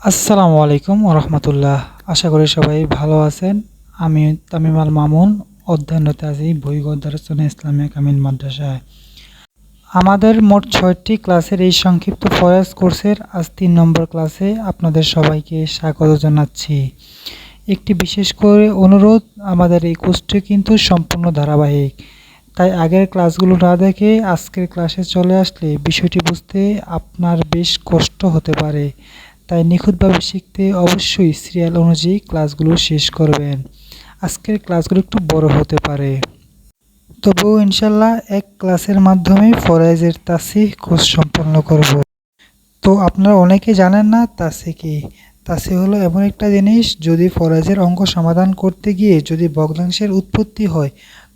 আসসালামু আলাইকুম রহমতুল্লাহ। আশা করি সবাই ভালো আছেন। আমি তামিম আল মামুন, অধ্যয়নরত আছি ভূইগড় দারুস ইসলামিয়া কামিল মাদ্রাসায়। আমাদের মোট ৬টি ক্লাসের এই সংক্ষিপ্ত ফরাজ কোর্সের আজ ৩ নম্বর ক্লাসে আপনাদের সবাইকে স্বাগত জানাচ্ছি। একটি বিশেষ করে অনুরোধ, আমাদের এই কোর্সটি কিন্তু সম্পূর্ণ ধারাবাহিক, তাই আগের ক্লাসগুলো না দেখে আজকের ক্লাসে চলে আসলে বিষয়টি বুঝতে আপনার বেশ কষ্ট হতে পারে। তাই নিখুঁতভাবে শিখতে অবশ্যই সিরিয়াল অনুযায়ী ক্লাসগুলো শেষ করবেন। আজকের ক্লাসগুলো একটু বড় হতে পারে, তবুও ইনশাল্লাহ এক ক্লাসের মাধ্যমে ফরাইজের তাসিহ কোর্স সম্পন্ন করব। তো আপনারা অনেকে জানেন না তাসিহ কি। তাসিহ হলো এমন একটা জিনিস, যদি ফরাইজের অঙ্ক সমাধান করতে গিয়ে যদি ভগ্নাংশের উৎপত্তি হয়,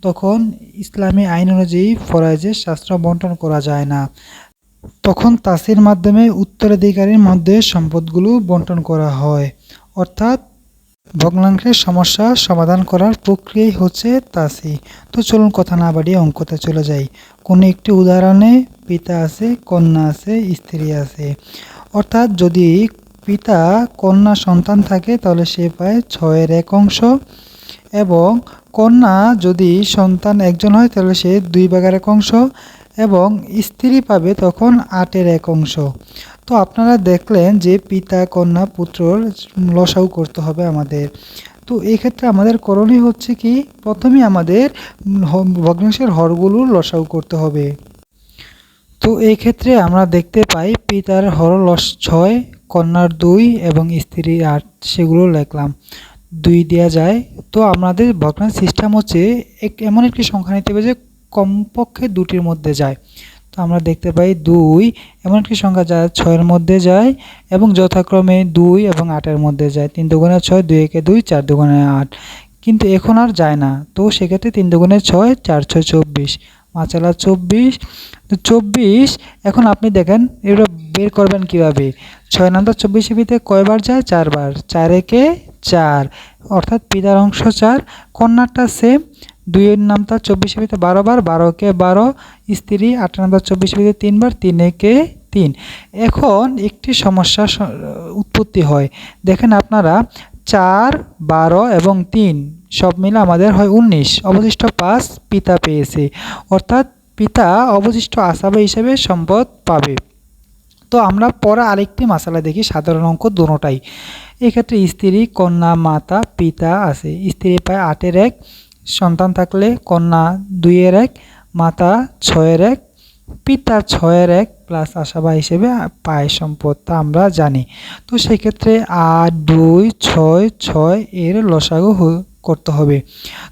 তখন ইসলামী আইন অনুযায়ী ফরাইজের শাস্ত্র বন্টন করা যায় না। তখন তাসির মাধ্যমে উত্তরাধিকারীর মধ্যে সম্পদগুলো বন্টন করা হয়, অর্থাৎ ভগ্নাংশের সমস্যা সমাধান করার প্রক্রিয়াই হচ্ছে তাসি। তো চলুন কথা না বাড়িয়ে অঙ্কতে চলে যাই। কোনো একটি উদাহরণে পিতা আছে, কন্যা আছে, স্ত্রী আছে। অর্থাৎ যদি পিতা কন্যা সন্তান থাকে তাহলে সে পায় 6-এর 1 অংশ, এবং কন্যা যদি সন্তান একজন হয় তাহলে সে 2/1 অংশ, এবং স্ত্রী পাবে তখন 8-এর 1 অংশ। তো আপনারা দেখলেন যে পিতা কন্যা পুত্রর লসাগু করতে হবে আমাদের। তো এই ক্ষেত্রে আমাদের করণীয় হচ্ছে কি, প্রথমে আমাদের ভগ্নাংশের হরগুলোর লসাগু করতে হবে। তো এই ক্ষেত্রে আমরা দেখতে পাই পিতার হর 6, কন্যার 2 এবং স্ত্রীর 8, সেগুলো লিখলাম। 2 দেওয়া যায়। তো আমাদের ভগ্নাংশ সিস্টেম হচ্ছে এমন একটি সংখ্যা নিতে হবে যে কমপক্ষে 2টির মধ্যে যায়। তো আমরা দেখতে পাই 2 এমন একটি সংখ্যা যা 6-এর মধ্যে যায় এবং যথাক্রমে 2 এবং 8-এর মধ্যে যায়। 3 দুগুণে 6, 2 একে 2, 4 দুগুণে 8। কিন্তু এখন আর যায় না, তো সেক্ষেত্রে 3 দুগুণে 6, 4 6 24, মাচালা 24। তো 24 এখন আপনি দেখেন এগুলো বের করবেন কিভাবে। 6 নাম্বার 24-এর ভিতরে কয়বার যায়? 4 বার। 4 একে 4, অর্থাৎ পিতার অংশ 4। কন্যারটা সেম, 2 এর নামটা 24-এর ভিতরে 12 বার, 12 কে 12। স্ত্রী 8 নাম্বার 24-এর ভিতরে 3 বার, 3 একে 3। এখন একটি সমস্যা উৎপত্তি হয়। দেখেন আপনারা 4, 12 এবং 3 সব মিলে আমাদের হয় 19, অবশিষ্ট 5 পিতা পেয়েছে, অর্থাৎ পিতা অবশিষ্ট আসাবা হিসেবে সম্পদ পাবে। তো আমরা পরে আরেকটি মাসালা দেখি, সাধারণ অঙ্ক দুটোটাই। এক্ষেত্রে স্ত্রী, কন্যা, মাতা, পিতা আছে। স্ত্রী পায় 8-এর 1, সন্তান থাকলে কন্যা 2-এর 1, মাতা 6-এর 1, পিতা 6-এর 1 প্লাস আসাবা হিসেবে পায় সম্পদ, তা আমরা জানি। তো সেক্ষেত্রে 8, 2, 6, 6 এর লসাগু করতে হবে।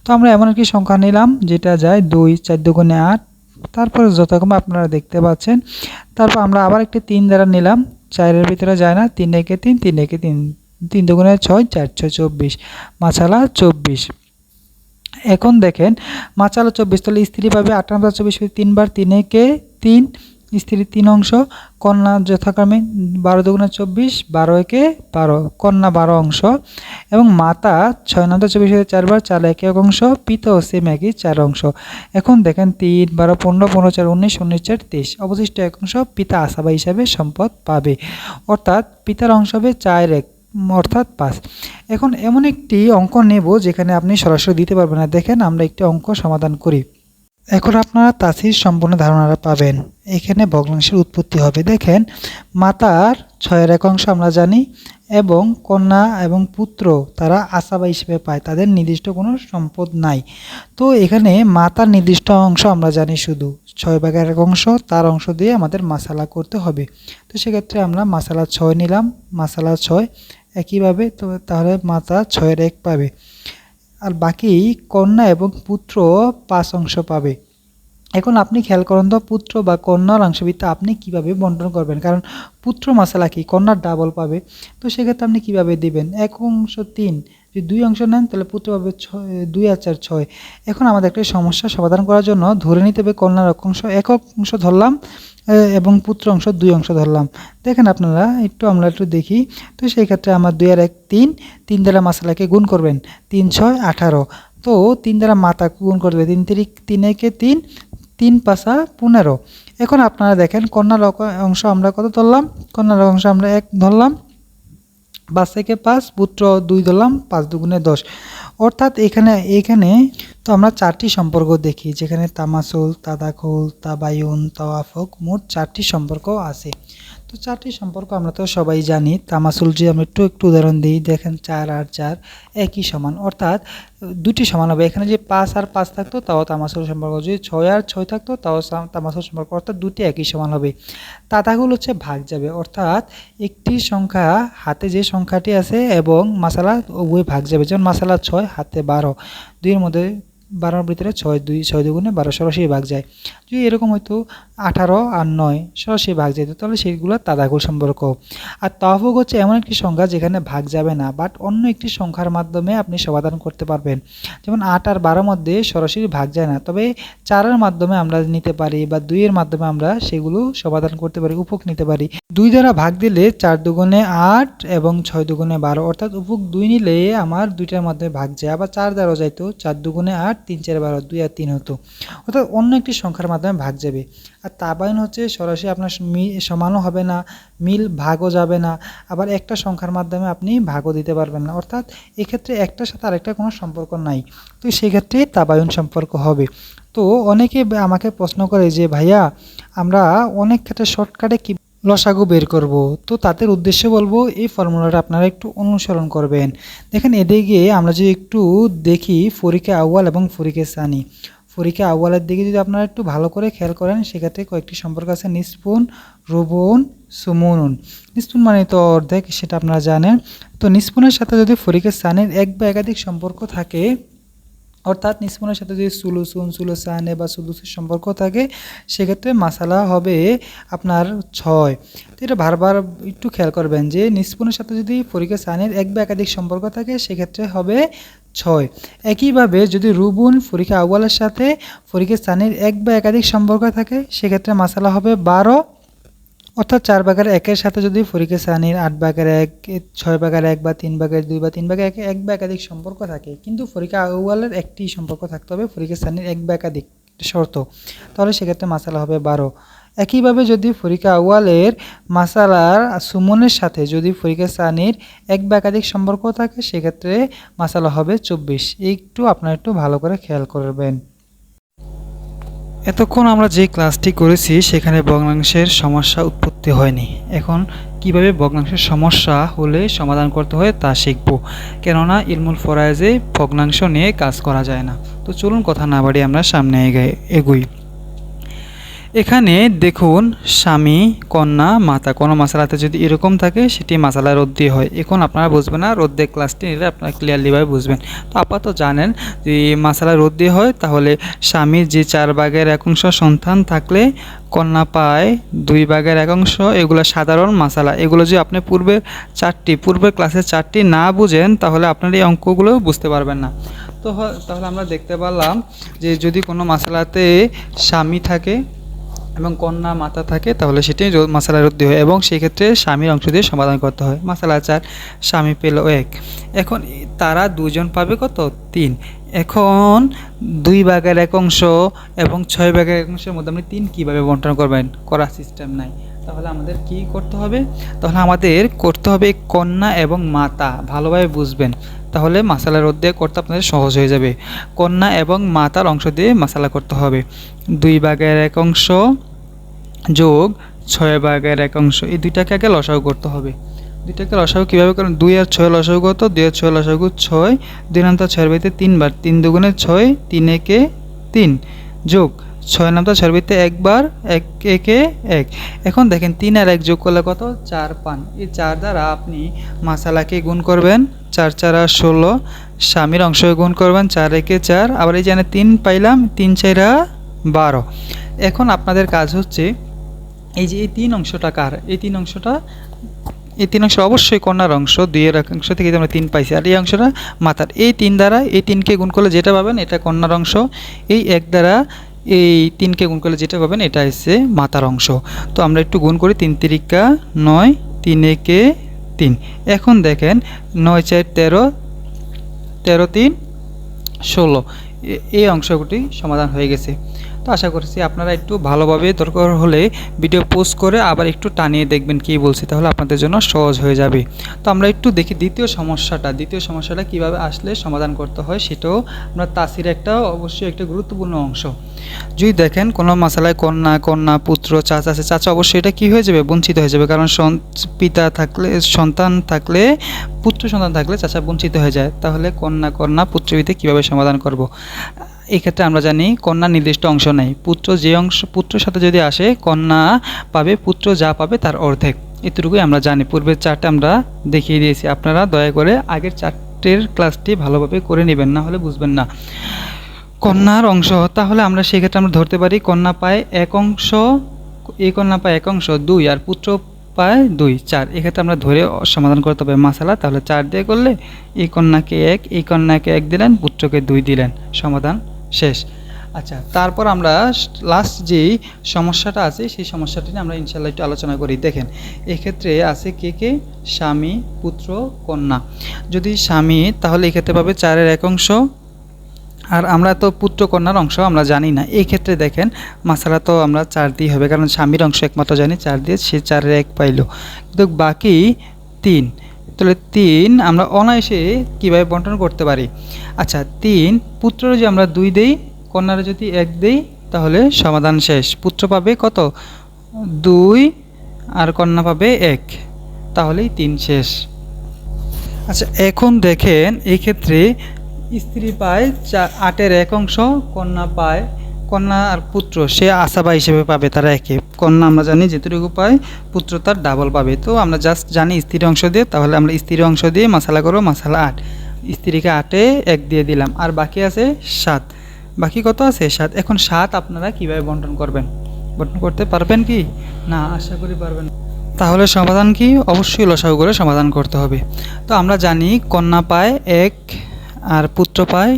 তো আমরা এমন একটি সংখ্যা নিলাম যেটা যায় 2, 4 দুগুণে 8, তারপর যথাক্রমে আপনারা দেখতে পাচ্ছেন। তারপর আমরা আবার একটি 3 দ্বারা নিলাম, 4-এর ভিতরে যায় না, 3 একে 3, 3 একে 3, 3 দুগুণে 6, 4 6 24, মাছালা 24। এখন দেখেন মাছালা 24, তাহলে স্ত্রী পাবে 8 নাম্বার 24 3 বার, 3 একে 3, স্ত্রীর 3 অংশ। কন্যা যথাক্রমে 12 দুগুণে 24, 12 একে 12, কন্যা 12 অংশ। এবং মাতা 6 নাম্বার 24 4 বার, 4 একে 1 অংশ। পিতাও সেম একই 4 অংশ। এখন দেখেন 3 12 15, 15 4 19, 19 4 23, অবশিষ্ট 1 অংশ পিতা আসাবা হিসাবে সম্পদ পাবে, অর্থাৎ পিতার অংশ হবে 4-1, অর্থাৎ 5। এখন এমন একটি অঙ্ক নেব যেখানে আপনি সরাসরি দিতে পারবেন না। দেখেন আমরা একটি অঙ্ক সমাধান করি। এখন আপনারা তাসির সম্পূর্ণ ধারণাটা পাবেন। এখানে ভগ্নাংশের উৎপত্তি হবে। দেখেন মাতার 6-এর 1 অংশ আমরা জানি, এবং কন্যা এবং পুত্র তারা আসাবা হিসেবে পায়, তাদের নির্দিষ্ট কোনো সম্পদ নাই। তো এখানে মাতার নির্দিষ্ট অংশ আমরা জানি শুধু 6/1 অংশ, তার অংশ দিয়ে আমাদের মাসালা করতে হবে। তো সেক্ষেত্রে আমরা মাসালা 6 নিলাম, মাসালা 6 একইভাবে। তো তাহলে মাতা 6-এর 1 পাবে, আর বাকি কন্যা এবং পুত্র 5 অংশ পাবে। এখন আপনি খেয়াল করেন তো, পুত্র বা কন্যার অংশবিত্ত আপনি কিভাবে বন্টন করবেন, কারণ পুত্র মাসালা কি, কন্যার ডাবল পাবে। তো সেক্ষেত্রে আপনি কিভাবে দিবেন? 1 অংশ 3, যদি 2 অংশ নেন তাহলে পুত্র পাবে 2 আর 4 6। এখন আমাদের একটা সমস্যা সমাধান করার জন্য ধরে নিতে হবে কন্যার এক অংশ ধরলাম এবং পুত্র অংশ 2 অংশ ধরলাম। দেখেন আপনারা আমরা একটু দেখি। তো সেই ক্ষেত্রে আমার 2 আর 1 3, 3 দ্বারা মাসালাকে গুণ করবেন, 3 6 18। তো 3 দ্বারা মাতা গুণ করবে, 3 একে 3, 3 5 15। এখন আপনারা দেখেন কন্যার অংশ আমরা কত ধরলাম? কন্যার অংশ আমরা 1 ধরলাম, 5 থেকে 5 পুত্র 2 ধরলাম, 5 দুগুণে 10। অর্থাৎ এখানে তো আমরা 4টি সম্পর্ক দেখি, যেখানে তামাসুল, তাদাখুল, তাবায়ুন, তাওয়াফুক, মোট 4টি সম্পর্ক আছে। তো 4টি সম্পর্ক আমরা তো সবাই জানি। তামাসুল যদি আমরা একটু উদাহরণ দিই, দেখেন 4 আর 4 একই সমান, অর্থাৎ দুটি সমান হবে। এখানে যে 5 আর 5 থাকতো তাও তামাসুল সম্পর্ক, যদি 6 আর 6 থাকতো তাও তামাসুল সম্পর্ক, অর্থাৎ দুটি একই সমান হবে। তাদাখুল হচ্ছে ভাগ যাবে, অর্থাৎ একটি সংখ্যা হাতে যে সংখ্যাটি আছে এবং মাসালা উভয় ভাগ যাবে, যেমন মাসালা 6 হাতে 12, 2 এর মধ্যে 12 ভিতরে 6 6 দুগুণে 12 সরাসরি ভাগ যায়। যদি এরকম হয়তো 18 আর 9 সরাসরি ভাগ যেত, তাহলে সেগুলো তাদাখুল সম্পর্ক। আর তাওয়াফুক হচ্ছে এমন একটি সংখ্যা যেখানে ভাগ যাবে না, বাট অন্য একটি সংখ্যার মাধ্যমে আপনি সমাধান করতে পারবেন। যেমন 8 আর 12 মধ্যে সরাসরি ভাগ যায় না, তবে 4 এর মাধ্যমে আমরা নিতে পারি বা 2 এর মাধ্যমে আমরা সেগুলো সমাধান করতে পারি, উপক নিতে পারি। 2 দ্বারা ভাগ দিলে 4 দুগুণে 8 এবং 6 দুগুণে 12, অর্থাৎ উপক 2 নিলে আমার 2টার মাধ্যমে ভাগ যায়। আবার 4 দ্বারাও যাইতো, 4 দুগুণে 8, 3 4 12, 2 আর 3 হতো, অর্থাৎ অন্য একটি সংখ্যার মাধ্যমে ভাগ যাবে। আর তাবায়ুন হচ্ছে সরাসরি আপনার সমানও হবে না, মিল ভাগও যাবে না, আবার একটা সংখ্যার মাধ্যমে আপনি ভাগও দিতে পারবেন না, অর্থাৎ এক্ষেত্রে একটার সাথে আরেকটা কোনো সম্পর্ক নাই, তো সেক্ষেত্রে তাবায়ুন সম্পর্ক হবে। তো অনেকে আমাকে প্রশ্ন করে যে ভাইয়া আমরা অনেক ক্ষেত্রে শর্টকাটে কি লসাগু বের করব, তো তাদের উদ্দেশ্যে বলবো এই ফর্মুলাটা আপনারা একটু অনুসরণ করবেন। দেখেন এদিকে আমরা যদি একটু দেখি ফরিকে আউয়াল এবং ফরিকে সানি, ফরিকে আউয়ালের দিকে যদি আপনারা একটু ভালো করে খেয়াল করেন, সেক্ষেত্রে কয়েকটি সম্পর্ক আছে, নিসফুন, রুবুন, সুমুনুন। নিসফুন মানে তো অর্ধেক, সেটা আপনারা জানেন। তো নিসফুনের সাথে যদি ফরিকে সানির এক বা একাধিক সম্পর্ক থাকে, অর্থাৎ নিসফুনের সাথে যদি সুলুসুন, সুলুসানে বা সুলুসের সম্পর্ক থাকে, সেক্ষেত্রে মাসালা হবে আপনার 6। তো এটা বারবার একটু খেয়াল করবেন যে নিসফুনের সাথে যদি ফরিকে সানের এক বা একাধিক সম্পর্ক থাকে, সেক্ষেত্রে হবে 6। একইভাবে যদি রুবুন ফরিকে আউয়ালের সাথে ফরিকে সানের এক বা একাধিক সম্পর্ক থাকে, সেক্ষেত্রে মাসালা হবে 12, অর্থাৎ 4/1 সাথে যদি ফরিকে সানির 8/1, 6/1 বা 3/2 বা 3/1 এক বা একাধিক সম্পর্ক থাকে, কিন্তু ফরিকে আউয়ালের একটি সম্পর্ক থাকতে হবে, ফরিকে সানির এক বা একাধিক শর্ত, তাহলে সেক্ষেত্রে মাসালা হবে 12। একইভাবে যদি ফরিকে আউয়ালের মাসালার সুমনের সাথে যদি ফরিকে সানির এক বা একাধিক সম্পর্ক থাকে, সেক্ষেত্রে মাসালা হবে 24। আপনারা একটু ভালো করে খেয়াল করবেন। এতক্ষণ আমরা যে ক্লাসটি করেছি সেখানে ভগ্নাংশের সমস্যা উৎপত্তি হয়নি। এখন কিভাবে ভগ্নাংশের সমস্যা হলে সমাধান করতে হয় তা শিখব, কেননা ইলমুল ফরায়েজে ভগ্নাংশ নিয়ে কাজ করা যায় না। তো চলুন কথা না বাড়িয়ে আমরা সামনে এগোই। এখানে দেখুন স্বামী, কন্যা, মাতা, কোনো মাসালাতে যদি এরকম থাকে সেটি মাসালা রদ্দি হয়। এখন আপনারা বুঝবেন না, রদ্দের ক্লাসটি নিলে আপনারা ক্লিয়ারলিভাবে বুঝবেন। তো আপাতত জানেন যে মাসালা রদ্দি হয়, তাহলে স্বামীর যে 4/1 সন্তান থাকলে কন্যা পায় 2/1, এগুলো সাধারণ মাসালা। এগুলো যদি আপনি পূর্বের ক্লাসে 4টি না বুঝেন, তাহলে আপনার এই অঙ্কগুলো বুঝতে পারবেন না। তো তাহলে আমরা দেখতে পারলাম যে যদি কোনো মাসালাতে স্বামী থাকে এবং কন্যা মাতা থাকে, তাহলে সেটি মাসালা রদ্দি হয় এবং সেক্ষেত্রে স্বামীর অংশ দিয়ে সমাধান করতে হয়। মাসালা 4, স্বামী পেল 1, এখন তারা দুজন পাবে কত? 3। এখন 2/1 এবং 6/1 মধ্যে আপনি 3 কীভাবে বন্টন করবেন? করার সিস্টেম নাই। তাহলে আমাদের কি করতে হবে? তাহলে আমাদের করতে হবে কন্যা এবং মাতা, ভালোভাবে বুঝবেন, তাহলে মাসালা রদ্দি করতে আপনাদের সহজ হয়ে যাবে। কন্যা এবং মাতার অংশ দিয়ে মাসালা করতে হবে। 2/1 যোগ 6/1, এই দুইটাকে আগে লসাগু করতে হবে। দুইটাকে লসাগু কীভাবে করেন? 2 আর 6 লসাগু কত? 2 আর 6 লসাগু 6, 2 নামতা 6 বাড়িতে 3 বার, 3 দুগুণে 6, 3 একে 3, যোগ 6 নামতা 6 বাড়িতে 1 বার, 1 একে 1। এখন দেখেন 3 আর 1 যোগ করলে কত? 4 পান। এই 4 দ্বারা আপনি মাসালাকে গুণ করবেন, 4 4 আর 16, স্বামীর অংশ গুণ করবেন, 4 একে 4, আবার এই জানে 3 পাইলাম, 3 4 12। এখন আপনাদের কাজ হচ্ছে এই যে এই 3 অংশটা কার? এই 3 অংশ অবশ্যই কন্যার অংশ, 2/1 থেকে আমরা 3 পাইছি, আর এই অংশটা মাতার। এই 3 দ্বারা এই 3কে গুণ করলে যেটা পাবেন এটা কন্যার অংশ, এই 1 দ্বারা এই 3কে গুণ করলে যেটা পাবেন এটা হচ্ছে মাতার অংশ। তো আমরা একটু গুণ করি, 3 3 9, 3 একে 3। এখন দেখেন 9 4 13, 13 3 16, এই অংশগুলি সমাধান হয়ে গেছে। তো আশা করছি আপনারা একটু ভালোভাবে দরকার হলে ভিডিও পোস্ট করে আবার একটু টানিয়ে দেখবেন কী বলছি, তাহলে আপনাদের জন্য সহজ হয়ে যাবে। তো আমরা একটু দেখি দ্বিতীয় সমস্যাটা কিভাবে আসলে সমাধান করতে হয়, সেটাও আমরা তাসির অবশ্যই একটা গুরুত্বপূর্ণ অংশ। যদি দেখেন কোনো মাসালায় কন্যা পুত্র চাচা আছে, চাচা অবশ্যই এটা কী হয়ে যাবে, বঞ্চিত হয়ে যাবে, কারণ সন্তান থাকলে পুত্র সন্তান থাকলে চাচা বঞ্চিত হয়ে যায়। তাহলে কন্যা পুত্রবিতে কীভাবে সমাধান করব। এক্ষেত্রে আমরা জানি কন্যার নির্দিষ্ট অংশ নেই, পুত্রের সাথে যদি আসে কন্যা পাবে, পুত্র যা পাবে তার অর্ধেক, এতটুকুই আমরা জানি। পূর্বের চারটে আমরা দেখিয়ে দিয়েছি, আপনারা দয়া করে আগের চারটের ক্লাসটি ভালোভাবে করে নেবেন, না হলে বুঝবেন না। কন্যার অংশ, তাহলে আমরা সেক্ষেত্রে আমরা ধরতে পারি কন্যা পায় এক অংশ, এই কন্যা পায় এক অংশ 2 আর পুত্র পায় 2 4। এক্ষেত্রে আমরা ধরে সমাধান করতে হবে মাসালা। তাহলে 4 দিয়ে করলে এই কন্যাকে 1, এই কন্যাকে 1 দিলেন, পুত্রকে 2 দিলেন, সমাধান শেষ। আচ্ছা, তারপর আমরা লাস্ট যেই সমস্যাটা আছে সেই সমস্যাটি নিয়ে আমরা ইনশাআল্লাহ একটু আলোচনা করি। দেখেন এক্ষেত্রে আছে কে স্বামী, পুত্র, কন্যা। যদি স্বামী, তাহলে এক্ষেত্রে পাবে 4-এর 1 অংশ, আর আমরা তো পুত্র কন্যার অংশ আমরা জানি না। এই ক্ষেত্রে দেখেন মাসালা তো আমরা 4 দিয়ে হবে, কারণ স্বামীর অংশ একমাত্র জানি, 4 দিয়ে সে 4-এর 1 পাইল, কিন্তু বাকি 3। তাহলে 3 আমরা অনায়াসে কীভাবে বন্টন করতে পারি। আচ্ছা, 3 পুত্র যদি আমরা 2 দেই, কন্যার যদি 1 দেই, তাহলে সমাধান শেষ। পুত্র পাবে কত, 2, আর কন্যা পাবে 1, তাহলেই 3 শেষ। আচ্ছা, এখন দেখেন এই ক্ষেত্রে স্ত্রী পায় 8-এর 1 অংশ, কন্যা আর পুত্র সে আসাবা হিসেবে পাবে, তারা একে। কন্যা আমরা জানি যেটুকু পায়, পুত্র তার ডাবল পাবে। তো আমরা জাস্ট জানি স্ত্রীর অংশ দিয়ে, তাহলে আমরা স্ত্রীর অংশ দিয়ে মাসালা করবো, মাসালা 8, স্ত্রীকে 8-এ 1 দিয়ে দিলাম, আর বাকি আছে 7। বাকি কত আছে, 7। এখন 7 আপনারা কিভাবে বন্টন করবেন, বন্টন করতে পারবেন কি না, আশা করি পারবেন। তাহলে সমাধান কি, অবশ্যই লসাগু করে সমাধান করতে হবে। তো আমরা জানি কন্যা পায় 1 আর পুত্র পায়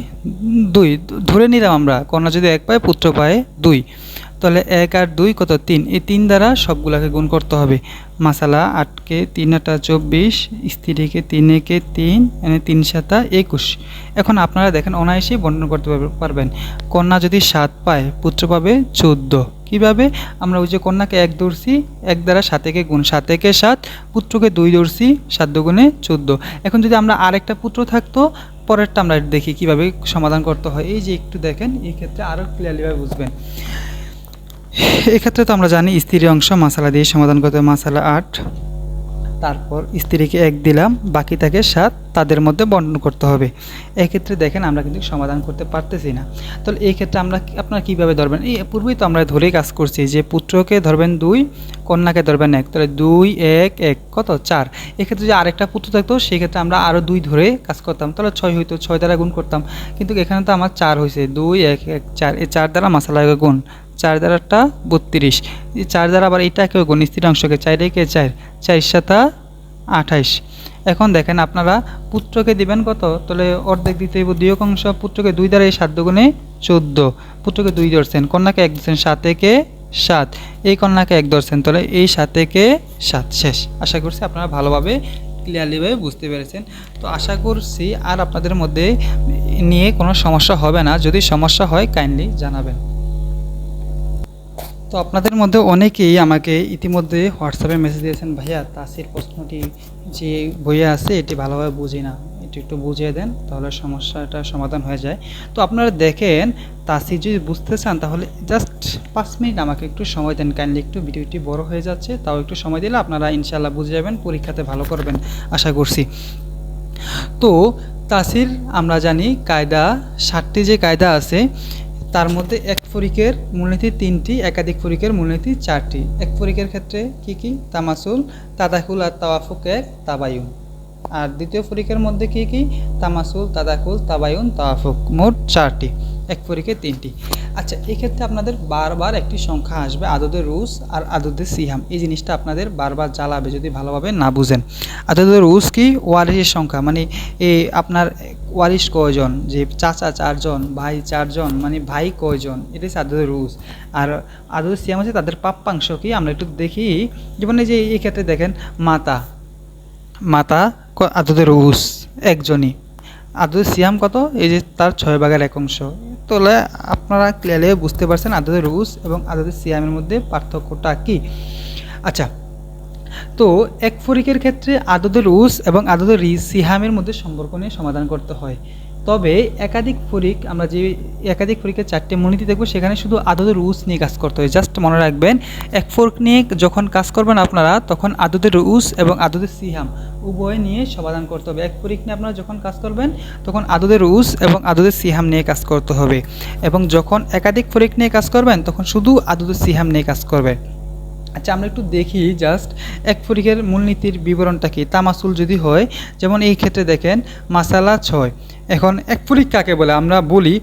2, ধরে নিলাম আমরা কন্যা যদি 1 পায়, পুত্র পায় 2, তাহলে 1 আর 2 কত, 3। এই 3 দ্বারা সবগুলাকে গুণ করতে হবে। মাসালা 8কে 3-8 24, স্ত্রীকে 3-একে 3, মানে 3-7 21। এখন আপনারা দেখেন অনায়াসেই বন্টন করতে পারবেন। কন্যা যদি 7 পায়, পুত্র পাবে 14। কীভাবে, আমরা ওই যে কন্যাকে 1 ধরছি, 1 দ্বারা 7-একে গুণ, 7-একে 7, পুত্রকে 2 ধরছি, 7 দুগুণে 14। এখন যদি আমরা আরেকটা পুত্র থাকতো, পরেরটা আমরা দেখি কিভাবে সমাধান করতে হয়। এই যে একটু দেখেন, এই ক্ষেত্রে আরও ক্লিয়ারলিভাবে বুঝবেন। এক্ষেত্রে তো আমরা জানি স্ত্রীর অংশ মাসালা দিয়ে সমাধান করতে হবে, মাসালা 8। তারপর স্ত্রীকে 1 দিলাম, বাকি থাকে 7, তাদের মধ্যে বন্টন করতে হবে। এক্ষেত্রে দেখেন আমরা কিন্তু সমাধান করতে পারতেছি না। তাহলে এই ক্ষেত্রে আপনারা কীভাবে ধরবেন, এই পূর্বেই তো আমরা ধরেই কাজ করছি যে পুত্রকে ধরবেন 2, কন্যাকে ধরবেন 1, তাহলে 2 1 1 কত, 4। এক্ষেত্রে যদি আরেকটা পুত্র থাকতো, সেক্ষেত্রে আমরা আরও 2 ধরে কাজ করতাম, তাহলে 6 হইতো, 6 দ্বারা গুণ করতাম। কিন্তু এখানে তো আমার 4 হয়েছে, 2 1 1 4, এই 4 দ্বারা মাসালাকে গুণ, 4 দ্বারাটা 32, 4 দ্বারা আবার এইটাকেও গুণ, স্ত্রীর অংশকে 4-একে 4, 4-7 28। এখন দেখেন আপনারা পুত্রকে দিবেন কত, তাহলে অর্ধেক দিতে হইব 2 অংশ, পুত্রকে 2 দ্বারা এই 7 দুগুণে 14, পুত্রকে 2 ধরছেন, কন্যাকে 1 ধরছেন, 7-একে 7, এই কন্যাকে 1 ধরছেন, তাহলে এই 7-একে 7 শেষ। আশা করছি আপনারা ভালোভাবে ক্লিয়ারলিভাবে বুঝতে পেরেছেন। তো আশা করছি আর আপনাদের মধ্যে নিয়ে কোনো সমস্যা হবে না। যদি সমস্যা হয় কাইন্ডলি জানাবেন। তো আপনাদের মধ্যে অনেকেই আমাকে ইতিমধ্যে হোয়াটসঅ্যাপে মেসেজ দিয়েছেন, ভাইয়া তাসির প্রশ্নটি যে বইয়ে আছে এটি ভালোভাবে বুঝি না, এটি একটু বুঝিয়ে দেন, তাহলে সমস্যাটা সমাধান হয়ে যায়। তো আপনারা দেখেন তাসির যদি বুঝতে চান, তাহলে জাস্ট 5 মিনিট আমাকে একটু সময় দেন কাইন্ডলি। একটু ভিডিওটি বড় হয়ে যাচ্ছে, তাও একটু সময় দিলে আপনারা ইনশাআল্লাহ বুঝে যাবেন, পরীক্ষাতে ভালো করবেন আশা করছি। তো তাসির আমরা জানি কায়দা 7টি যে কায়দা আছে, তার মধ্যে এক ফরিকের মূলনীতি 3টি, একাধিক ফরিকের মূলনীতি 4টি। এক ফরিকের ক্ষেত্রে কি কি, তামাসুল, তাদাকুল আর তাওয়াফুক, এক তাবায়ুন। আর দ্বিতীয় ফরিকের মধ্যে কি কি, তামাসুল, তাদাকুল, তাবায়ুন, তাওয়াফুক, মোট 4টি, এক ফরিকে 3টি। আচ্ছা, এক্ষেত্রে আপনাদের বারবার একটি সংখ্যা আসবে, আদদে রুস আর আদদে সিহাম। এই জিনিসটা আপনাদের বারবার জ্বালাবে যদি ভালোভাবে না বুঝেন। আদদে রুস কি, ওয়ারিসের সংখ্যা, মানে আপনার ওয়ারিশ কয়জন, যে চাচা 4 জন, ভাই 4 জন, মানে ভাই কয়জন, এটা হচ্ছে আদদে রুস। আর আদদে সিয়াম আছে তাদের প্রাপ্যাংশ কি, আমরা একটু দেখি। যেমন এই যে এই ক্ষেত্রে দেখেন মাতা আদদে রুস একজনই, আদদে সিয়াম কত, এই যে তার 6 ভাগের 1 অংশ, তাহলে আপনারা ক্লিয়ারলি বুঝতে পারছেন আদদের রুস এবং আদদের সিয়ামের মধ্যে পার্থক্যটা কি। আচ্ছা, তো এক ফরিকের ক্ষেত্রে আদদের রুস এবং আদদের সিহামের মধ্যে সম্পর্ক নিয়ে সমাধান করতে হয়। তবে একাধিক ফরিক, আমরা যে একাধিক ফরিকের 4টে মূলনীতি দেখব, সেখানে শুধু আদদের রুস নিয়ে কাজ করতে হয়। জাস্ট মনে রাখবেন, এক ফরিক নিয়ে যখন কাজ করবেন আপনারা, তখন আদদের রুস এবং আদদের সিহাম উভয় নিয়ে সমাধান করতে হবে। এক ফরিক নিয়ে আপনারা যখন কাজ করবেন, তখন আদদের রুস এবং আদদের সিহাম নিয়ে কাজ করতে হবে, এবং যখন একাধিক ফরিক নিয়ে কাজ করবেন, তখন শুধু আদদের সিহাম নিয়ে কাজ করবে। আচ্ছা, আমরা একটু দেখি জাস্ট এক ফরিকের মূলনীতির বিবরণটা কি। তামাসুল যদি হয়, যেমন এই ক্ষেত্রে দেখেন মাসালা 6। এখন এক ফরিক কাকে বলে আমরা বলি,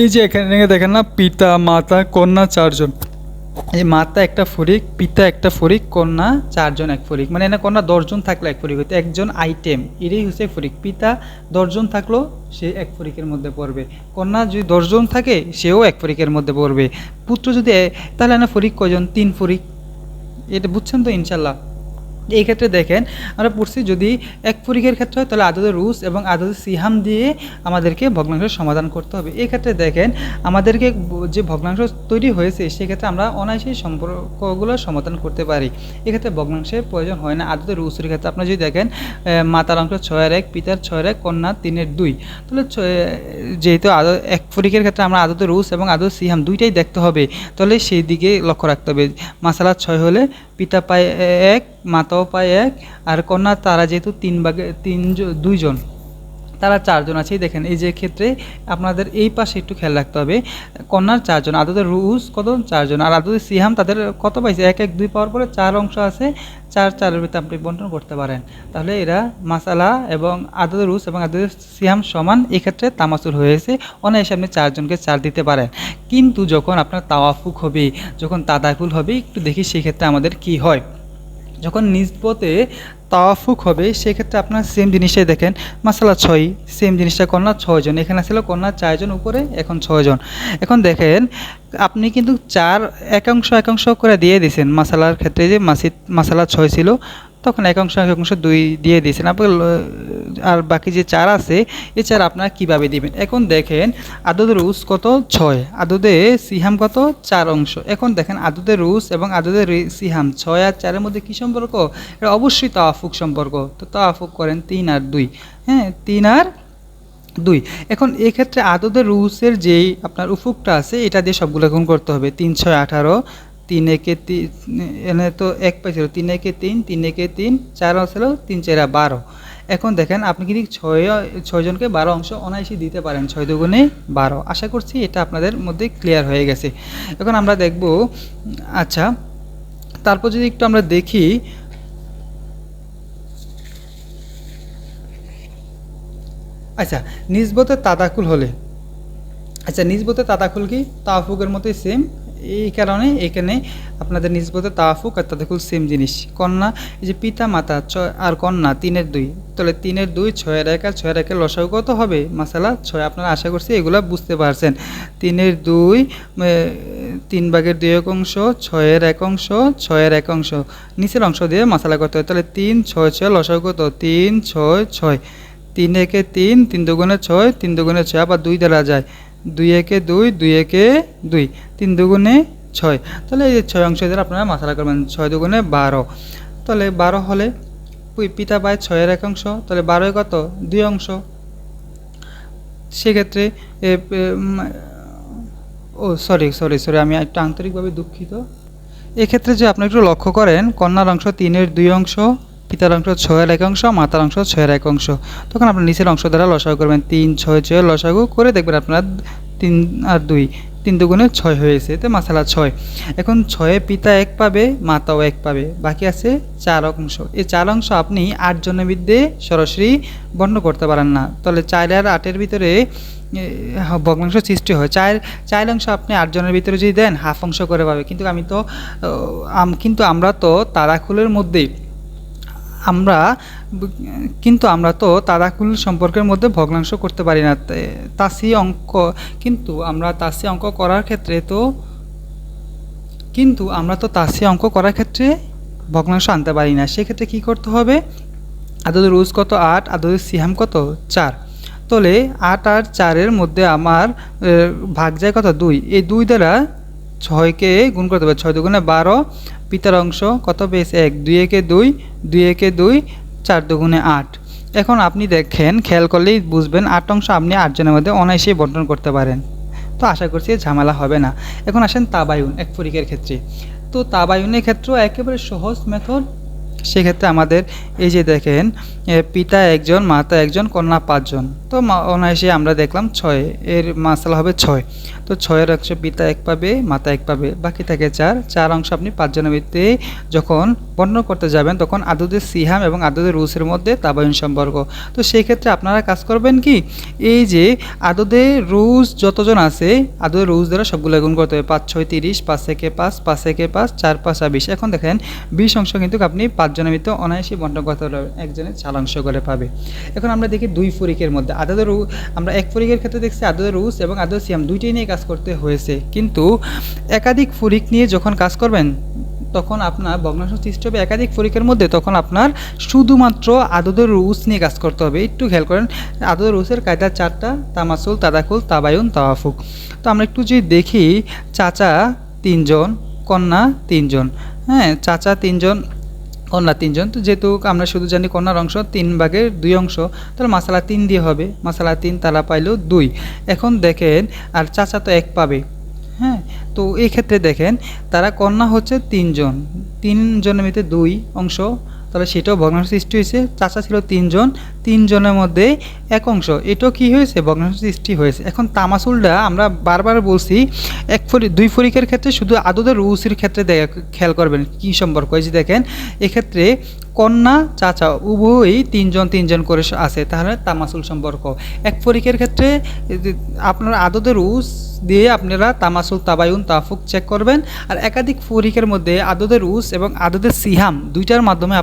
এই যে এখানে দেখেন না, পিতা মাতা কন্যা 4 জন। এই মাতা একটা ফরিক, পিতা একটা ফরিক, কন্যা 4 জন এক ফরিক। মানে এখানে কন্যা 10 জন থাকলে এক ফরিক হইতো, একজন আইটেম, এটাই হচ্ছে ফরিক। পিতা 10 জন থাকলো, সে এক ফরিকের মধ্যে পড়বে। কন্যা যদি 10 জন থাকে, সেও এক ফরিকের মধ্যে পড়বে। পুত্র যদি, তাহলে না ফরিক কয়জন? 3 ফরিক। এটা বুঝছেন তো ইনশাল্লাহ। এই ক্ষেত্রে দেখেন, আমরা পড়ছি যদি এক ফরিকের ক্ষেত্রে হয়, তাহলে আদদের রুস এবং আদদের সিহাম দিয়ে আমাদেরকে ভগ্নাংশের সমাধান করতে হবে। এই ক্ষেত্রে দেখেন, আমাদেরকে যে ভগ্নাংশ তৈরি হয়েছে, সেক্ষেত্রে আমরা অনায়াসেই সম্পর্কগুলো সমাধান করতে পারি। এক্ষেত্রে ভগ্নাংশের প্রয়োজন হয় না। আদদের রুসের ক্ষেত্রে আপনারা যদি দেখেন, মাতার অংশ 6/1, পিতার 6/1, কন্যা 3/2, তাহলে যেহেতু এক ফরিকের ক্ষেত্রে আমরা আদদের রুস এবং আদদের সিহাম দুইটাই দেখতে হবে, তাহলে সেই দিকে লক্ষ্য রাখতে হবে। মাসালা 6 হলে পিতা পায় 1, মাতাও পায় 1, আর কন্যা তারা যেহেতু 2 জন, তারা 4 জন আছে। দেখেন এই যে ক্ষেত্রে আপনাদের এই পাশে একটু খেয়াল রাখতে হবে, কন্যার 4 জন, আদদের রুস কত? 4 জন, আর আদদের সিহাম তাদের কত পাইছে? 1 1 2 পাওয়ার পরে 4 অংশ আছে, 4 ভিতরে আপনি বন্টন করতে পারেন। তাহলে এরা মাসালা এবং আদদের রুস এবং আদদের সিহাম সমান, এক্ষেত্রে তামাসুল হয়েছে। অনায়াসে আপনি 4 জনকে 4 দিতে পারেন। কিন্তু যখন আপনার তাওয়াফুক হবে, যখন তাদাকুল হবে, একটু দেখি সেক্ষেত্রে আমাদের কি হয়। যখন নিসবতে তাওয়াফুক হবে, সেক্ষেত্রে আপনার সেম জিনিসটাই দেখেন, মাসালা 6, সেম জিনিসটা কন্যা 6 জন, এখানে ছিল কন্যা 4 জন উপরে, এখন 6 জন। এখন দেখেন, আপনি কিন্তু 4 একাংশ করে দিয়ে দিয়েছেন। মাসালার ক্ষেত্রে যে মাসালা 6 ছিল, তখন একাংশ 2 দিয়ে দিয়েছেন আপনি, আর বাকি যে 4 আছে, এই 4 আপনারা কীভাবে দিবেন। এখন দেখেন, আদদের রুস কত? 6, আদদে সিহাম কত? 4 অংশ। এখন দেখেন, আদদের রুস এবং আদদের সিহাম 6 আর 4-এর মধ্যে কী সম্পর্ক? এটা অবশ্যই তাওয়াফুক সম্পর্ক। তো তাওয়াফুক করেন 3 আর 2, হ্যাঁ, 3 আর 2। এখন এক্ষেত্রে আদদের রুসের যেই আপনার উফুকটা আছে, এটা দিয়ে সবগুলো গুণ করতে হবে। 3 6 18, 3 1 3, এনে তো 1 পাইছিল, 3 1 3, 3 1 3, 4 ছিল, 3 4 12। এখন দেখেন, আপনি কিন্তু 6 জনকে 12 অংশ অনায়াসই দিতে পারেন। 6 দুগুণে 12। আশা করছি এটা আপনাদের মধ্যে ক্লিয়ার হয়ে গেছে। এখন আমরা দেখব, আচ্ছা, তারপর যদি একটু আমরা দেখি, আচ্ছা, নিসবতে তাদাকুল হলে, আচ্ছা, নিসবতে তাদাকুল কি? তাওয়াফুকের মতোই সেম। এই কারণে এখানে আপনাদের নিসবতে তাওয়াফুক আর তাদাকুল সেম জিনিস। কন্যা, এই যে পিতা মাতা আর কন্যা 3/2, তাহলে 3/2, 6/1 আর 6/1 লসাগু কত হবে? মাসালা 6। আপনারা আশা করছি এগুলো বুঝতে পারছেন। 3/2, 3/2 অংশ, 6/1 অংশ, 6/1 অংশ, নিচের অংশ দিয়ে মাসালা করতে হয়। তাহলে 3 6 6 লসাগু কত? 3 6 6, 3 1 3, 3 দুগুণে 6, 3 দুগুণে 6, আবার 2 দ্বারা যায়, 2 1 2, 2 1 2, 3 দুগুণে 6। তাহলে এই 6 অংশ দ্বারা আপনারা মাসালা করবেন। 6 দুগুণে 12, তাহলে 12 হলে পিতা পায় 6/1 অংশ, তাহলে 12 কত? 2 অংশ। সেক্ষেত্রে সরি, আমি একটু আন্তরিকভাবে দুঃখিত। এক্ষেত্রে যে আপনি একটু লক্ষ্য করেন, কন্যার অংশ 3/2 অংশ, পিতার অংশ 6/1 অংশ, মাতার অংশ 6/1 অংশ। তখন আপনার নিচের অংশ দ্বারা লসাগু করবেন। 3 6 6 লসাগু করে দেখবেন আপনার 3 আর 2, 3 দুগুণে 6 হয়েছে, তো মাসালা 6। এখন 6-এ পিতা 1 পাবে, মাতাও 1 পাবে, বাকি আছে 4 অংশ। এই 4 অংশ আপনি 8 জনের মধ্যে সরাসরি বর্ণ করতে পারেন না। তাহলে 4 আর 8-এর ভিতরে ভগ্নাংশ সৃষ্টি হয়। 4 অংশ আপনি 8 জনের ভিতরে যদি দেন, হাফ অংশ করে পাবে। কিন্তু আমরা তো তাদাকুলের মধ্যে আমরা তো তাদাকুল সম্পর্কের মধ্যে ভগ্নাংশ করতে পারি না। তাসি অঙ্ক, কিন্তু আমরা তাসি অঙ্ক করার ক্ষেত্রে ভগ্নাংশ আনতে পারি না। সেক্ষেত্রে কি করতে হবে? আদদের রুজ কত? 8, আদদের সিহাম কত? 4। তাহলে 8 আর 4-এর মধ্যে আমার ভাগ যায় কত 2, এই 2 দ্বারা 6কে গুণ করতে হবে, 6 দুগুণে 12, পিতার অংশ কত পেয়েছে 1, 2 একে 2, 2 একে 2, 4 দুগুণে 8। এখন আপনি দেখেন খেয়াল করলেই বুঝবেন 8 অংশ আপনি 8 জনের মধ্যে অনায়াসেই বন্টন করতে পারেন। তো আশা করছি ঝামেলা হবে না। এখন আসেন তাবায়ুন এক ফরিকের ক্ষেত্রে। তো তাবায়ুনের ক্ষেত্রেও একেবারে সহজ মেথড। সেক্ষেত্রে আমাদের এই যে দেখেন পিতা 1 জন, মাতা 1 জন, কন্যা 5 জন। তো অনায়াসে আমরা দেখলাম 6, এর মাসালা হবে 6। তো 6-এর অংশ পিতা 1 পাবে, মাতা 1 পাবে, বাকি থাকে 4। 4 অংশ আপনি 5 জনের ভিত্তিতে যখন বন্টন করতে যাবেন তখন আদদের সিহাম এবং আদদের রুসের মধ্যে তাবায়ুন সম্পর্ক। তো সেই ক্ষেত্রে আপনারা কাজ করবেন কি, এই যে আদদের রুস যতজন আছে আদদের রুস দ্বারা সবগুলো গুণ করতে হবে। 5 6 30, 5 একে 5, 5 একে 5, 4 5 20। এখন দেখেন 20 অংশ কিন্তু আপনি 5 জনের ভিতরে অনায়াসেই বন্টন করতে পারবেন, একজনের 4 অংশ করে পাবে। এখন আমরা দেখি 2 ফরিকের মধ্যে আদদের আমরা এক ফরিকের ক্ষেত্রে দেখছি আদদের রুস এবং আদদের সিয়াম দুইটাই নিয়ে কাজ করতে হয়েছে, কিন্তু একাধিক ফরিক নিয়ে যখন কাজ করবেন তখন আপনার ভগ্নাংশ সৃষ্টি হবে একাধিক ফরিকের মধ্যে, তখন আপনার শুধুমাত্র আদদের রুস নিয়ে কাজ করতে হবে। একটু খেয়াল করেন আদদের রুসের কায়দা 4টা: তামাসুল, তাদাকুল, তাবায়ুন, তাওয়াফুক। তো আমরা একটু যদি দেখি চাচা 3 জন, কন্যা 3 জন, হ্যাঁ চাচা 3 জন, কন্যা 3 জন। তো যেহেতু আমরা শুধু জানি কন্যার অংশ 3 ভাগের 2 অংশ, তাহলে মাসালা 3 দিয়ে হবে, মাসালা 3 তারা পাইল 2। এখন দেখেন আর চাচা তো 1 পাবে, হ্যাঁ। তো এই ক্ষেত্রে দেখেন তারা কন্যা হচ্ছে 3 জন, 3 জনের মধ্যে 2 অংশ, তাহলে সেটাও ভগ্নাংশ সৃষ্টি হয়েছে। চাচা ছিল 3 জন, 3 জনের মধ্যে 1 অংশ, এটাও কি হয়েছে ভগ্নাংশ সৃষ্টি হয়েছে। এখন তামাসুলটা আমরা বারবার বলছি 2 ফরিকের ক্ষেত্রে শুধু আদদের রুসের ক্ষেত্রে খেয়াল করবেন কি সম্পর্ক। এই যে দেখেন এক্ষেত্রে কন্যা চাচা উভয়ই 3 জন 3 জন করে আছে, তাহলে তামাসুল সম্পর্ক। এক ফরিকের ক্ষেত্রে আপনারা আদদের রুস দিয়ে আপনারা তামাসুল, তাবায়ুন, তাফুক চেক করবেন। আর একাধিক ফরিকের মধ্যে আদদের রুস এবং আদদের সিহাম দুইটার মাধ্যমে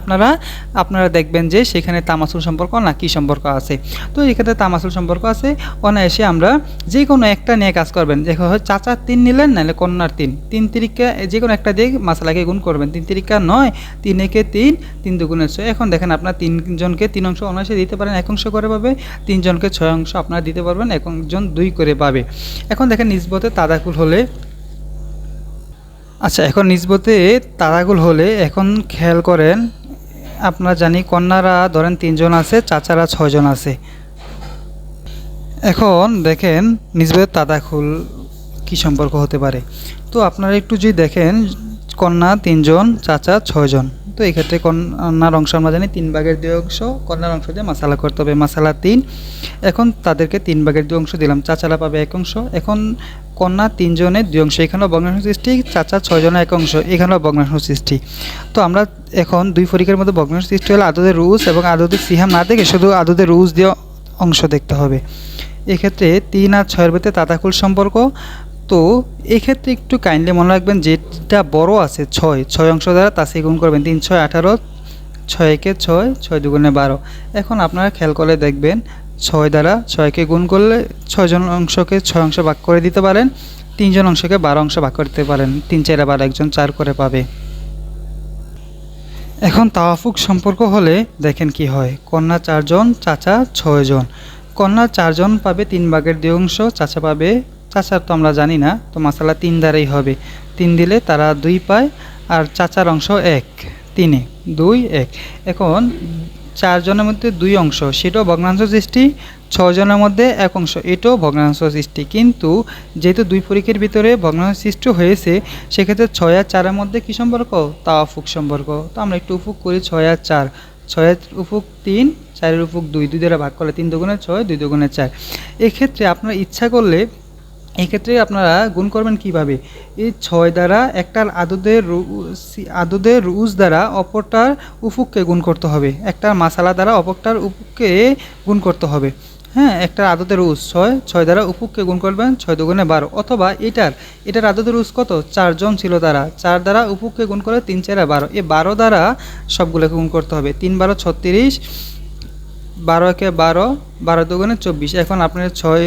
আপনারা দেখবেন যে সেখানে তামাসুল সম্পর্ক না কি সম্পর্ক আছে। তো এক্ষেত্রে তামাসুল সম্পর্ক আছে, অনায়াসে আমরা যে কোনো একটা নিয়ে কাজ করবেন। দেখো চাচা 3 নিলেন, নাহলে কন্যার 3, 3 তিরিকা যে কোনো একটা দিয়ে মাসালাকে গুণ করবেন। 3 তিরিকা 9, 3 একে 3, 3 দুগুণে 6। এখন দেখেন আপনার 3 জনকে 3 অংশ অনায়াসে দিতে পারেন, 1 অংশ করে পাবে। 3 জনকে 6 অংশ আপনারা দিতে পারবেন, 1 জন 2 করে পাবে। এখন দেখেন নিসবতে তাদাকুল হলে, আচ্ছা এখন নিসবতে তাদাকুল হলে এখন খেয়াল করেন আপনারা জানি কন্যারা ধরেন 3 জন আছে, চাচারা 6 জন আছে। এখন দেখেন নিসবতে তাদাকুল কি সম্পর্ক হতে পারে। তো আপনারা একটু যদি দেখেন কন্যা 3 জন, চাচা 6 জন। তো এই ক্ষেত্রে কন্যার অংশ আমরা জানি 3 ভাগের 2 অংশ, কন্যার অংশ দিয়ে মাসালা করতে হবে, মাসালা 3। এখন তাদেরকে 3 ভাগের 2 অংশ দিলাম, চাচারা পাবে 1 অংশ। এখন কন্যা 3 জনের 2 অংশ, এখানেও ভগ্নাংশ সৃষ্টি, চাচা 6 জনের 1 অংশ, এখানেও ভগ্নাংশ সৃষ্টি। তো আমরা এখন 2 ফরিকের মধ্যে ভগ্নাংশ সৃষ্টি হলে আদদের রুস এবং আদদের সিহাম না দেখে শুধু আদদের রুস দিয়ে অংশ দেখতে হবে। এক্ষেত্রে 3 আর 6-এর ভিতরে তাদাকুল সম্পর্ক। তো এক্ষেত্রে একটু কাইন্ডলি মনে রাখবেন যেটা বড় আছে 6 অংশ দ্বারা তাসে গুণ করবেন। 3 6 18, 6 একে 6, 6 দুগুণে 12। এখন আপনারা খেয়াল করে দেখবেন 6 দ্বারা 6কে গুণ করলে 6 জন অংশকে 6 অংশ ভাগ করে দিতে পারেন, 3 জন অংশকে 12 অংশ ভাগ করে দিতে পারেন। 3 4 12, একজন 4 করে পাবে। এখন তাওয়াফুক সম্পর্ক হলে দেখেন কি হয়, কন্যা 4 জন, চাচা 6 জন। কন্যা 4 জন পাবে 3 ভাগের 2 অংশ, চাচা পাবে, চাচার তো আমরা জানি না, তো মাসালা 3 দ্বারাই হবে। 3 দিলে তারা 2 পায়, আর চাচার অংশ 1, 3 2 1। এখন 4 জনের মধ্যে 2 অংশ, সেটাও ভগ্নাংশ সৃষ্টি। 6 জনের মধ্যে 1 অংশ, এটাও ভগ্নাংশ সৃষ্টি। কিন্তু যেহেতু 2 ফরিকের ভিতরে ভগ্নাংশ সৃষ্টি হয়েছে, সেক্ষেত্রে 6 আর 4-এর মধ্যে কী সম্পর্ক, তাওয়াফুক সম্পর্ক। তো আমরা একটু উফুক করি, 6 আর 4, 6 এর উফুক 3, 4-এর উফুক 2, 2 দ্বারা ভাগ করলে 3 দুগুণে 6, 2 দুগুণে 4। এক্ষেত্রে আপনারা ইচ্ছা করলে এক্ষেত্রে আপনারা গুণ করবেন কিভাবে, এই 6 দ্বারা একটার আদদের রুস দ্বারা অপরটার উফুককে গুণ করতে হবে, একটার মাসালা দ্বারা অপরটার উফুককে গুণ করতে হবে। হ্যাঁ, একটার আদদের রুস 6 দ্বারা উফুককে গুণ করবেন, 6 দুগুণে 12। অথবা এটার আদদের রুস কত, 4 জন ছিল তারা, 4 দ্বারা উফুককে গুণ করে 3 4 12, এই 12 দ্বারা সবগুলোকে গুণ করতে হবে। 3 12 36, 12 একে 12, 12 দুগুণে 24। এখন আপনার 6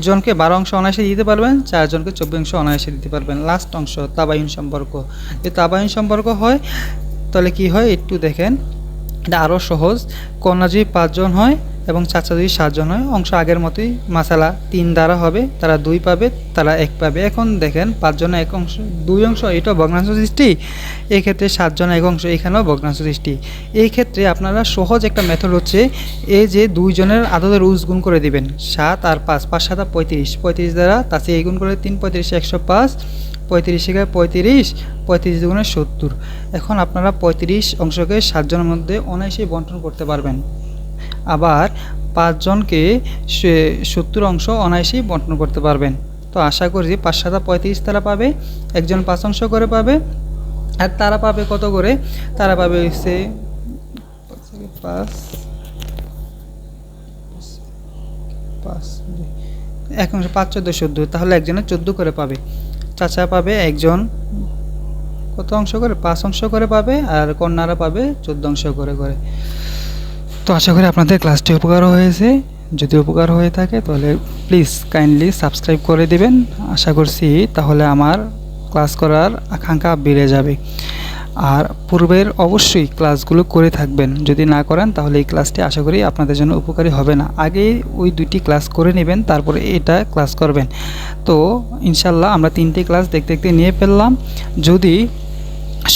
জনকে 12 অংশ অনায়াসে দিতে পারবেন, 4 জনকে 24 অংশ অনায়াসে দিতে পারবেন। লাস্ট অংশ তাবায়ুন সম্পর্ক। যদি তাবায়ুন সম্পর্ক হয় তাহলে কি হয় একটু দেখেন, এটা আরও সহজ। কন্যা যদি 5 জন হয়, এবং চাচা যদি 7 জন হয়, অংশ আগের মতোই মাসালা 3 দ্বারা হবে, তারা 2 পাবে, তারা 1 পাবে। এখন দেখেন 5 জনে 1 অংশ 2 অংশ, এটা ভগ্নাংশ সৃষ্টি। এই ক্ষেত্রে 7 জনে 1 অংশ, এখানেও ভগ্নাংশ সৃষ্টি। এই ক্ষেত্রে আপনারা সহজ একটা মেথড হচ্ছে, এই যে 2 জনের আদদের উস গুণ করে দিবেন, 7 আর 5, 5 7 35, 35 দ্বারা তাছে এই গুণ করে 3, 35 105, 35 এগায় 35, 35 দুগুণে 70। এখন আপনারা 35 অংশকে 7 জনের মধ্যে অনায়াসেই বন্টন করতে পারবেন। আবার 5 জনকে 70 অংশ অনায়াসেই বন্টন করতে পারবেন। তো আশা করি 5 7 35 তারা পাবে, একজন 5 অংশ করে পাবে। আর তারা পাবে কত করে? তারা পাবে হচ্ছে 5 1 অংশ 5 14 14, তাহলে একজনে 14 করে পাবে। চাচা পাবে একজন কত অংশ করে? 5 অংশ করে পাবে, আর কন্যারা পাবে 14 অংশ করে করে। তো আশা করি আপনাদের ক্লাসটি উপকার হয়েছে। যদি উপকার হয়ে থাকে তাহলে প্লিজ কাইন্ডলি সাবস্ক্রাইব করে দিবেন। আশা করছি তাহলে আমার ক্লাস করার আকাঙ্ক্ষা বেড়ে যাবে। আর পূর্বের অবশ্যই ক্লাসগুলো করে থাকবেন। যদি না করেন তাহলে এই ক্লাসটি আশা করি আপনাদের জন্য উপকারী হবে না। আগে ওই 2টি ক্লাস করে নেবেন, তারপরে এটা ক্লাস করবেন। তো ইনশাল্লাহ আমরা 3টি ক্লাস দেখতে দেখতে নিয়ে ফেললাম। যদি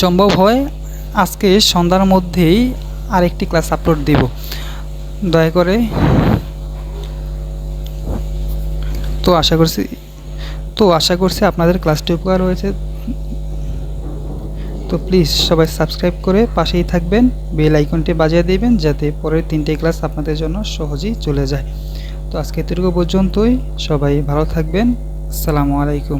সম্ভব হয় আজকে সন্ধ্যার মধ্যেই আরেকটি ক্লাস আপলোড দিব, দয়া করে। তো আশা করছি আপনাদের ক্লাসটি উপকার হয়েছে। তো প্লিজ সবাই সাবস্ক্রাইব করে পাশেই থাকবেন, বেল আইকনটি বাজিয়ে দিবেন যাতে পরের 3টে ক্লাস আপনাদের জন্য সহজেই চলে যায়। তো আজকে এতটুকু পর্যন্তই, সবাই ভালো থাকবেন। আসসালামু আলাইকুম।